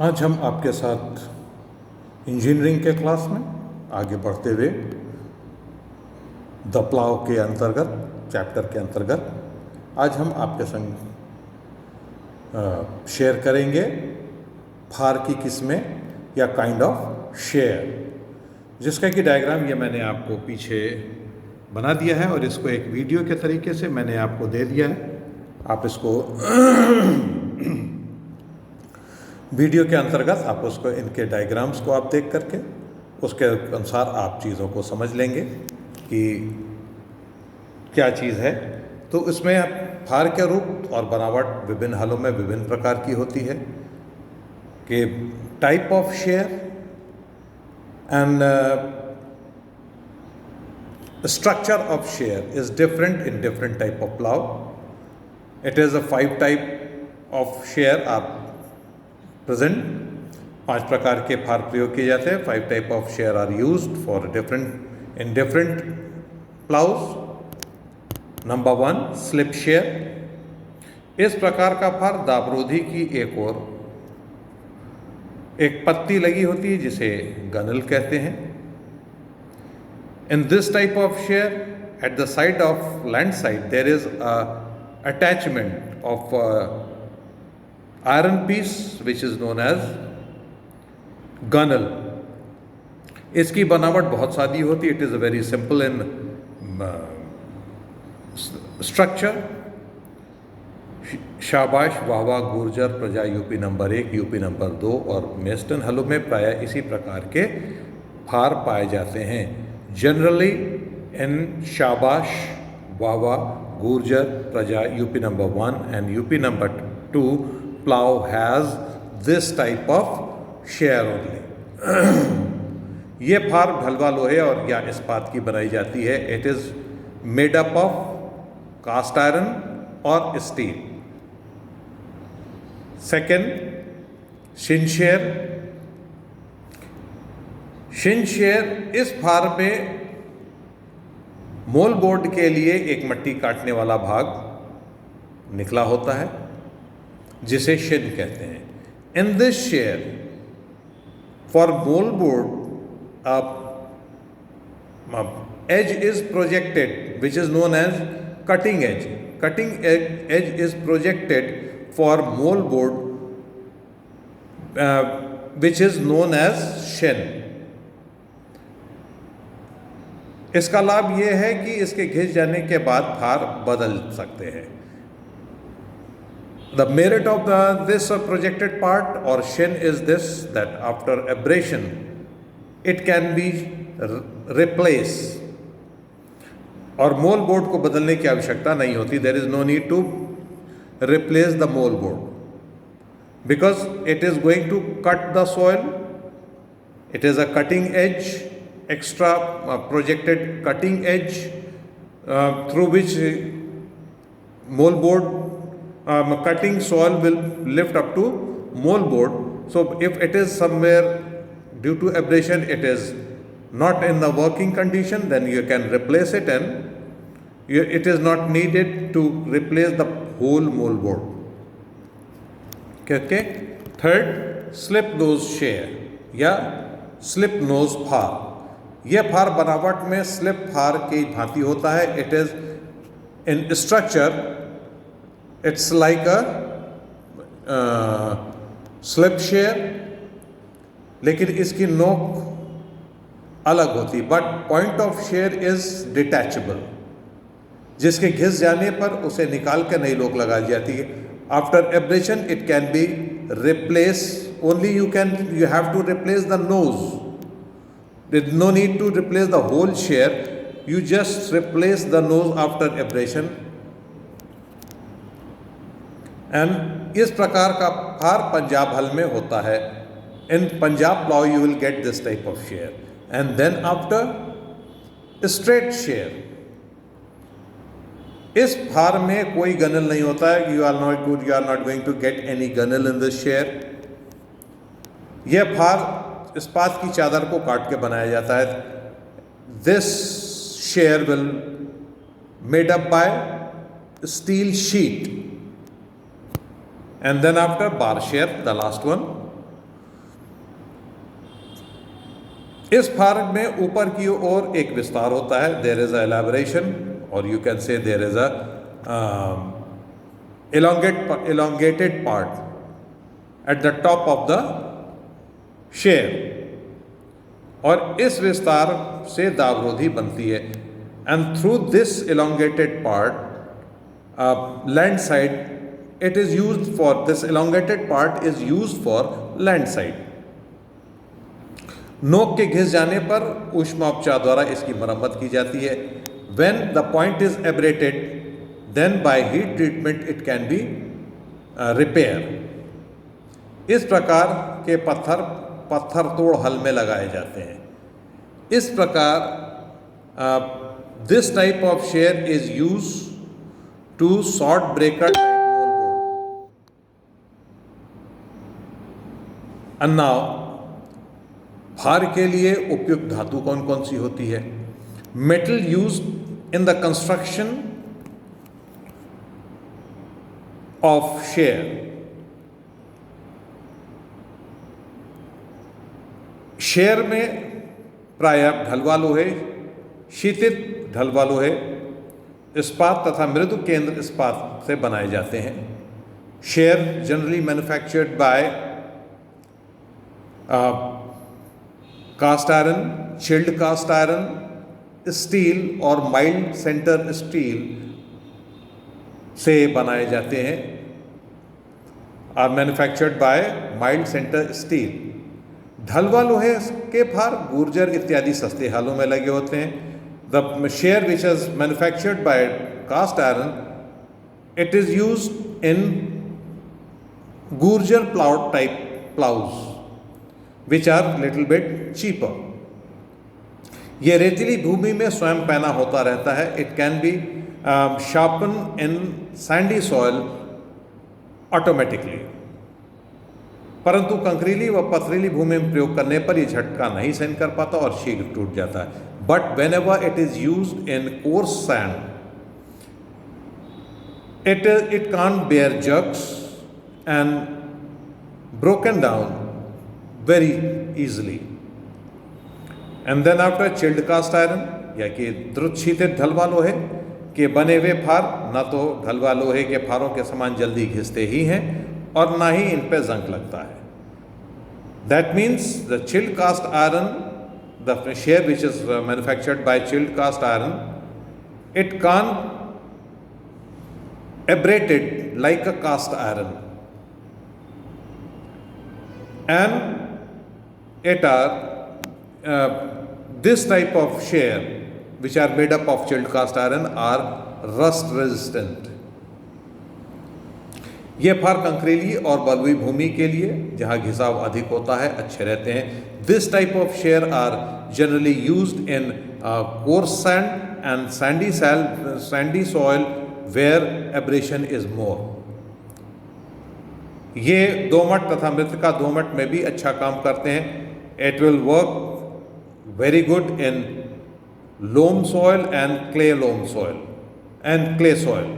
आज हम आपके साथ इंजीनियरिंग के क्लास में आगे बढ़ते हुए द प्लाव के अंतर्गत चैप्टर के अंतर्गत आज हम आपके संग शेयर करेंगे फार की किस्में या काइंड ऑफ शेयर, जिसका कि डायग्राम ये मैंने आपको पीछे बना दिया है और इसको एक वीडियो के तरीके से मैंने आपको दे दिया है। आप इसको वीडियो के अंतर्गत आप उसको इनके डायग्राम्स को आप देख करके उसके अनुसार आप चीज़ों को समझ लेंगे कि क्या चीज़ है। तो इसमें फार के रूप और बनावट विभिन्न हालों में विभिन्न प्रकार की होती है कि type of share and structure of share is different in different type of plow. It is a 5 type of share are present. 5 प्रकार के फार प्रयोग किए जाते हैं। 5 type of share are used for different plows. Number 1 slip share. इस प्रकार का फार दाबरोधी की एक ओर एक पत्ती लगी होती है जिसे गनल कहते हैं। In this type of shear, at the side of land side, there is a attachment of iron piece which is known as gunnel. इसकी बनावट बहुत सादी होती है। It is a very simple in structure. शाबाश, वाहवा, गुर्जर, प्रजा यूपी नंबर 1, यूपी नंबर 2 और Meston हलों में प्रायः इसी प्रकार के फार पाए जाते हैं। Generally in Shabash, Wawa, Gurjar, Praja, UP number 1 and UP number 2 plow has this type of share only. ये फार ढलवा लोहे और या इस्पात की बनाई जाती है। It is made up of cast iron और steel. Second, shin shear. Shin share, इस फार में मोल बोर्ड के लिए एक मट्टी काटने वाला भाग निकला होता है जिसे शिन कहते हैं। In this share for mould board edge is projected which is known as cutting edge. Cutting edge is projected for mould board which is known as shin. इसका लाभ यह है कि इसके घिस जाने के बाद फार बदल सकते हैं। The merit of this projected part और shin is this that after abrasion it can be replace और मोल बोर्ड को बदलने की आवश्यकता नहीं होती। There is no need to replace the mould board because it is going to cut the soil. It is a cutting edge, extra projected cutting edge through which moldboard cutting soil will lift up to moldboard. So if it is somewhere due to abrasion it is not in the working condition, then you can replace it and it is not needed to replace the whole moldboard. Okay. Third, slip nose shear या slip nose फार। यह फार बनावट में slip फार की भांति होता है। It is in structure it's like a slip share, लेकिन इसकी नोक अलग होती। But point of share is detachable, जिसके घिस जाने पर उसे निकाल कर नई नोक लगा दी जाती है। After abrasion it can be replace only you have to replace the nose. There is no need to replace the whole shear. You just replace the nose after abrasion. And इस प्रकार का फार पंजाब हल में होता है। In Punjab plow you will get this type of shear. And then after straight shear, इस फार में कोई गनल नहीं होता है। You are not going to get any gunnel in this shear. यह फार इस्पात की चादर को काट के बनाया जाता है। This share will made up by steel sheet and then after bar share the last one इस फार में ऊपर की ओर एक विस्तार होता है, देयर इज अ एलैबोरेशन, और you can say there is a elongated part at the top of the share, और इस विस्तार से दावरोधी बनती है। And through this elongated part land side it is used for, this elongated part is used for land side। नोक के घिस जाने पर ऊष्मापचार द्वारा इसकी मरम्मत की जाती है। When the point is abrated, then by heat treatment it can be repair। इस प्रकार के पत्थर तोड़ हल में लगाए जाते हैं। इस प्रकार this type of shear is used to sword breaker type wallboard। And now भार के लिए उपयुक्त धातु कौन कौन सी होती है? Metal used in the construction of share. Share में प्रायः ढलवा लोहे, शीतित ढलवा लोहे, इस्पात तथा मृदु केंद्र इस्पात से बनाए जाते हैं। Share generally manufactured by cast iron, chilled cast iron, steel और माइल्ड सेंटर स्टील से बनाए जाते हैं, are manufactured by mild centre steel. ढलवा लोहे के फार गुर्जर इत्यादि सस्ते हालों में लगे होते हैं। The share which is manufactured by cast iron, it is used in Gurjar plough type ploughs which are little bit cheaper. ये रेतीली भूमि में स्वयं पैना होता रहता है। It can be sharpen in sandy soil automatically, परंतु कंकरीली व पथरीली भूमि में प्रयोग करने पर यह झटका नहीं सहन कर पाता और शीघ्र टूट जाता है। But when ever it is used in coarse sand, it can't bear jerks and broken down very easily। And then after chilled cast iron, या कि द्रुत शीतित ढलवा लोहे के बने हुए फार न तो ढलवा लोहे के फारों के समान जल्दी घिसते ही हैं और ना ही इन पे जंग लगता है। That means the chilled cast iron, the shear which is manufactured by chilled cast iron, it can't abrated like a cast iron, and it are this type of shear which are made up of chilled cast iron are rust resistant। ये फार कंकरीली और बलुई भूमि के लिए जहाँ घिसाव अधिक होता है अच्छे रहते हैं। This type of share are generally used in coarse sand and sandy soil where abrasion is more. ये दोमट तथा मृत्तिका दोमट में भी अच्छा काम करते हैं। It will work very good in loam soil and clay loam soil and clay soil.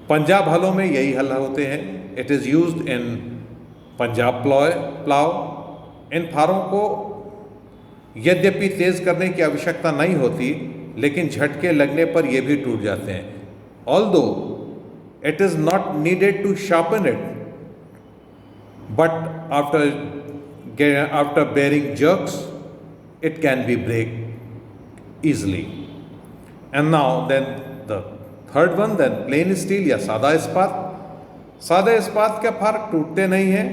Punjab हलों में यही हल होते हैं। It is used in Punjab plough. इन फारों को यद्यपि तेज करने की आवश्यकता नहीं होती, लेकिन झटके लगने पर ये भी टूट जाते हैं। Although it is not needed to sharpen it, but after bearing jerks it can be break easily। And now then the third one, then plain steel या सादा इस्पात। सादा इस्पात के फार टूटते नहीं हैं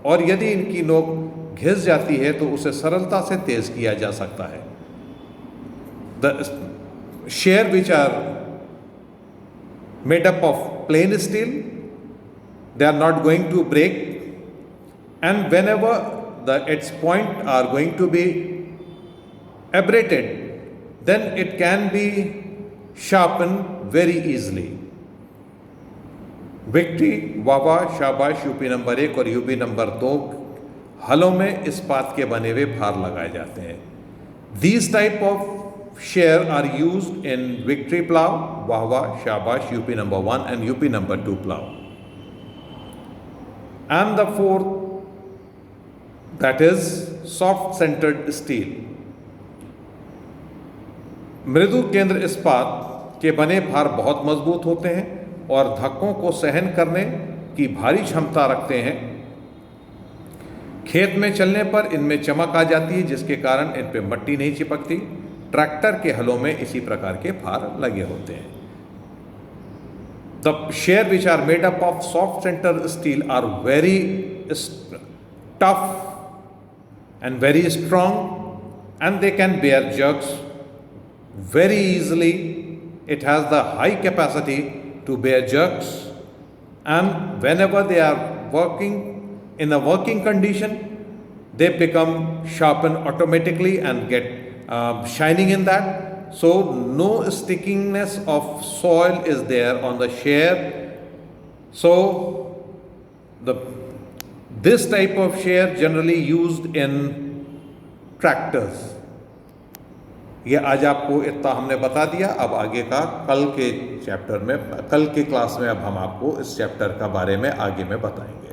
और यदि इनकी नोक घिस जाती है तो उसे सरलता से तेज किया जा सकता है। The shear which are made up of plain steel, they are not going to break, and whenever its point are going to be abrated, then it can be sharpened very easily। Victory, वावा, शाबाश UP number 1 और UP number 2 हलों में इस्पात के बने हुए फार लगाए जाते हैं। These type of shear are used in victory plow, वावा, शाबाश UP number 1 and UP number 2 plow। And the fourth, that is soft centered steel. मृदु केंद्र इस्पात के बने भार बहुत मजबूत होते हैं और धक्कों को सहन करने की भारी क्षमता रखते हैं। खेत में चलने पर इनमें चमक आ जाती है जिसके कारण इन पे मट्टी नहीं चिपकती। ट्रैक्टर के हलों में इसी प्रकार के फार लगे होते हैं। The share which are made up of soft center steel are very tough and very strong, and they can bear jerks very easily. It has the high capacity to bear jerks, and whenever they are working in a working condition, they become sharpened automatically and get shining in that. So no stickiness of soil is there on the shear. So this type of shear generally used in tractors. ये आज आपको इतना हमने बता दिया। अब आगे का कल के चैप्टर में, कल के क्लास में अब हम आपको इस चैप्टर का बारे में आगे में बताएंगे।